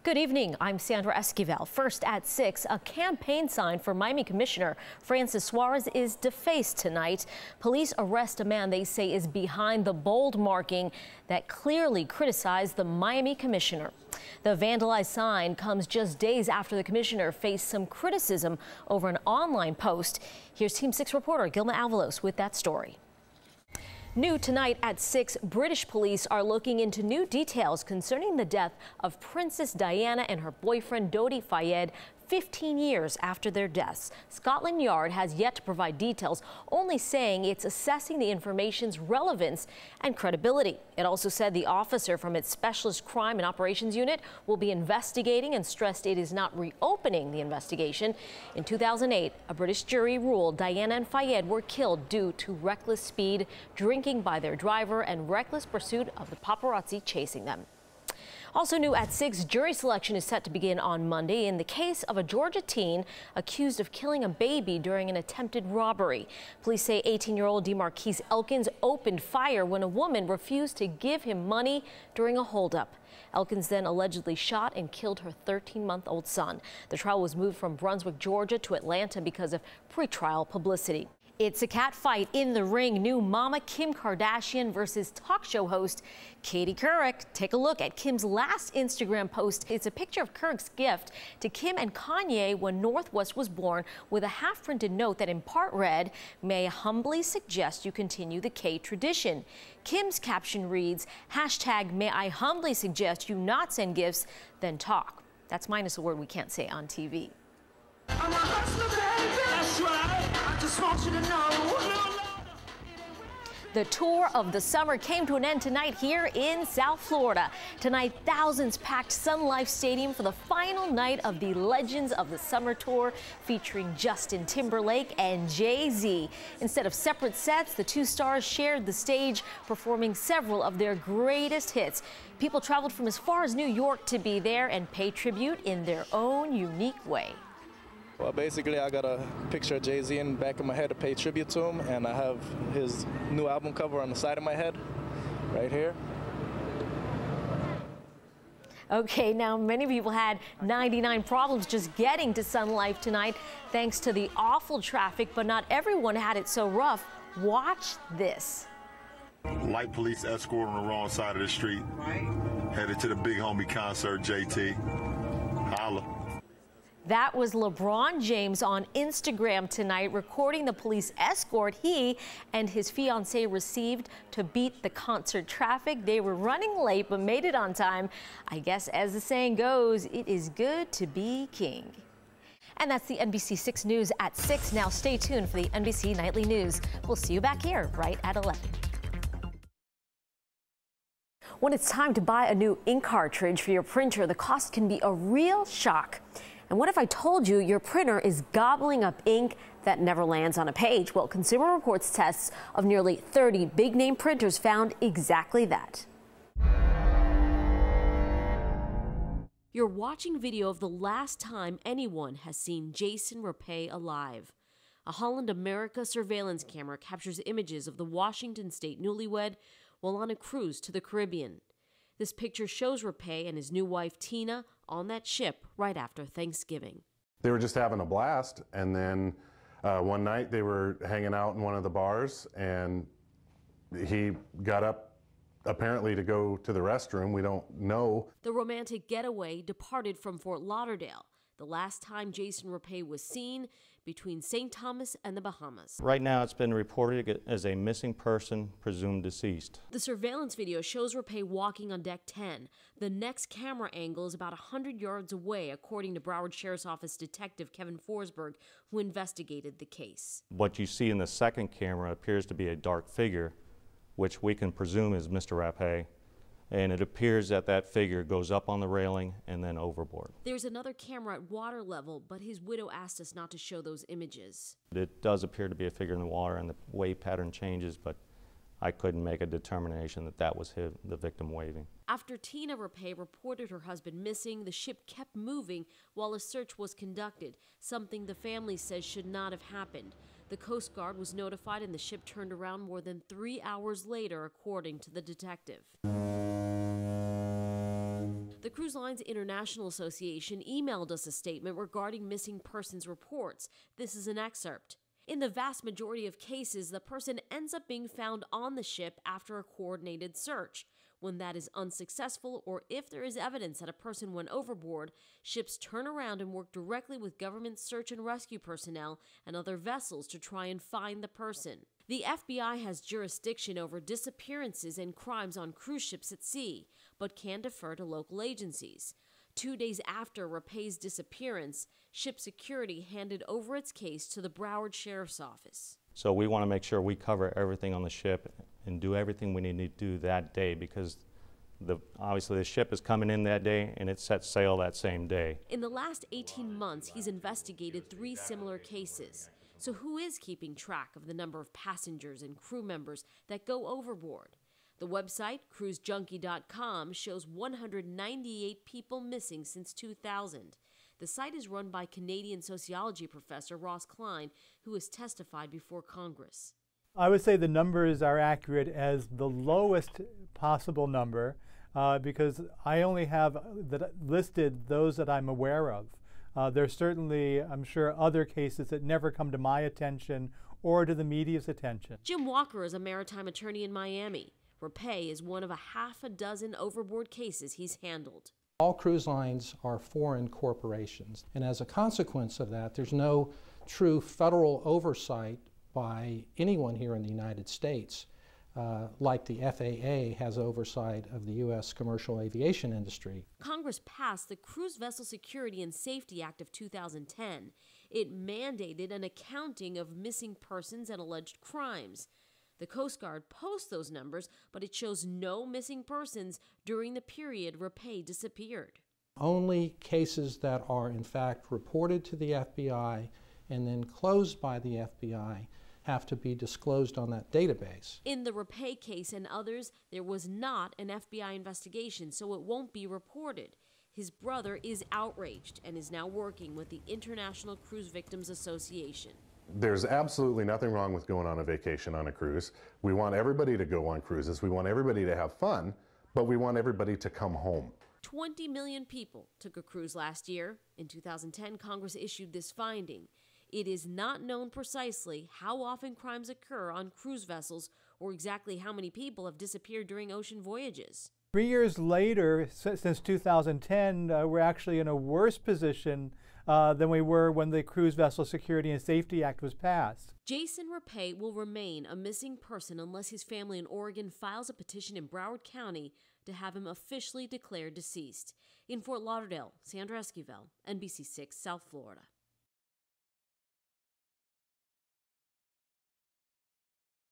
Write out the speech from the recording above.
Good evening. I'm Sandra Esquivel. First at 6, a campaign sign for Miami Commissioner Francis Suarez is defaced tonight. Police arrest a man they say is behind the bold marking that clearly criticized the Miami Commissioner. The vandalized sign comes just days after the commissioner faced some criticism over an online post. Here's Team 6 reporter Gilma Avalos with that story. New tonight at 6, British police are looking into new details concerning the death of Princess Diana and her boyfriend Dodi Fayed 15 years after their deaths. Scotland Yard has yet to provide details, only saying it's assessing the information's relevance and credibility. It also said the officer from its Specialist Crime and Operations Unit will be investigating and stressed it is not reopening the investigation. In 2008, a British jury ruled Diana and Fayed were killed due to reckless speed, drinking by their driver, and reckless pursuit of the paparazzi chasing them. Also new at 6, jury selection is set to begin on Monday in the case of a Georgia teen accused of killing a baby during an attempted robbery. Police say 18-year-old DeMarquise Elkins opened fire when a woman refused to give him money during a holdup. Elkins then allegedly shot and killed her 13-month-old son. The trial was moved from Brunswick, Georgia to Atlanta because of pretrial publicity. It's a cat fight in the ring. New mama Kim Kardashian versus talk show host Katie Couric. Take a look at Kim's last Instagram post. It's a picture of Couric's gift to Kim and Kanye when Northwest was born, with a half-printed note that in part read, "May I humbly suggest you continue the K tradition." Kim's caption reads, "May I humbly suggest you not send gifts, then talk." That's minus a word we can't say on TV. I'm a hustler, baby. That's right. I just want you to know. The tour of the summer came to an end tonight here in South Florida. Tonight, thousands packed Sun Life Stadium for the final night of the Legends of the Summer Tour, featuring Justin Timberlake and Jay-Z. Instead of separate sets, the two stars shared the stage, performing several of their greatest hits. People traveled from as far as New York to be there and pay tribute in their own unique way. Well, basically, I got a picture of Jay-Z in the back of my head to pay tribute to him, and I have his new album cover on the side of my head, right here. Okay, now many people had 99 problems just getting to Sun Life tonight thanks to the awful traffic, but not everyone had it so rough. Watch this. Light police escort on the wrong side of the street. Headed to the big homie concert, JT. Holla. That was LeBron James on Instagram tonight, recording the police escort he and his fiancée received to beat the concert traffic. They were running late but made it on time. I guess, as the saying goes, it is good to be king. And that's the NBC 6 News at 6. Now stay tuned for the NBC Nightly News. We'll see you back here right at 11. When it's time to buy a new ink cartridge for your printer, the cost can be a real shock. And what if I told you your printer is gobbling up ink that never lands on a page? Well, Consumer Reports tests of nearly 30 big-name printers found exactly that. You're watching video of the last time anyone has seen Jason Rapay alive. A Holland America surveillance camera captures images of the Washington State newlywed while on a cruise to the Caribbean. This picture shows Rapay and his new wife, Tina, on that ship right after Thanksgiving. They were just having a blast, and then one night they were hanging out in one of the bars, and he got up apparently to go to the restroom. We don't know. The romantic getaway departed from Fort Lauderdale. The last time Jason Rapay was seen, between St. Thomas and the Bahamas. Right now it's been reported as a missing person, presumed deceased. The surveillance video shows Rapay walking on deck 10. The next camera angle is about 100 yards away, according to Broward Sheriff's Office Detective Kevin Forsberg, who investigated the case. What you see in the second camera appears to be a dark figure, which we can presume is Mr. Rapay. And it appears that that figure goes up on the railing and then overboard. There's another camera at water level, but his widow asked us not to show those images. It does appear to be a figure in the water, and the wave pattern changes, but I couldn't make a determination that that was the victim waving. After Tina Rapay reported her husband missing, the ship kept moving while a search was conducted, something the family says should not have happened. The Coast Guard was notified and the ship turned around more than 3 hours later, according to the detective. The Cruise Lines International Association emailed us a statement regarding missing persons reports. This is an excerpt. In the vast majority of cases, the person ends up being found on the ship after a coordinated search. When that is unsuccessful, or if there is evidence that a person went overboard, ships turn around and work directly with government search and rescue personnel and other vessels to try and find the person. The FBI has jurisdiction over disappearances and crimes on cruise ships at sea, but can defer to local agencies. 2 days after Rapay's disappearance, ship security handed over its case to the Broward Sheriff's Office. So we want to make sure we cover everything on the ship and do everything we need to do that day, because obviously the ship is coming in that day and it sets sail that same day. In the last 18 months, he's investigated 3 similar cases. So who is keeping track of the number of passengers and crew members that go overboard? The website, cruisejunkie.com, shows 198 people missing since 2000. The site is run by Canadian sociology professor Ross Klein, who has testified before Congress. I would say the numbers are accurate as the lowest possible number because I only have listed those that I'm aware of. There's certainly, I'm sure, other cases that never come to my attention or to the media's attention. Jim Walker is a maritime attorney in Miami. Rapay is one of a half a dozen overboard cases he's handled. All cruise lines are foreign corporations, and as a consequence of that, there's no true federal oversight by anyone here in the United States, like the FAA has oversight of the U.S. commercial aviation industry. Congress passed the Cruise Vessel Security and Safety Act of 2010. It mandated an accounting of missing persons and alleged crimes. The Coast Guard posts those numbers, but it shows no missing persons during the period Rapay disappeared. Only cases that are in fact reported to the FBI and then closed by the FBI have to be disclosed on that database. In the Rapay case and others, there was not an FBI investigation, so it won't be reported. His brother is outraged and is now working with the International Cruise Victims Association. There's absolutely nothing wrong with going on a vacation on a cruise. We want everybody to go on cruises. We want everybody to have fun, but we want everybody to come home. 20 million people took a cruise last year. In 2010, Congress issued this finding. It is not known precisely how often crimes occur on cruise vessels or exactly how many people have disappeared during ocean voyages. 3 years later, since 2010, we're actually in a worse position than we were when the Cruise Vessel Security and Safety Act was passed. Jason Rapay will remain a missing person unless his family in Oregon files a petition in Broward County to have him officially declared deceased. In Fort Lauderdale, Sandra Esquivel, NBC6 South Florida.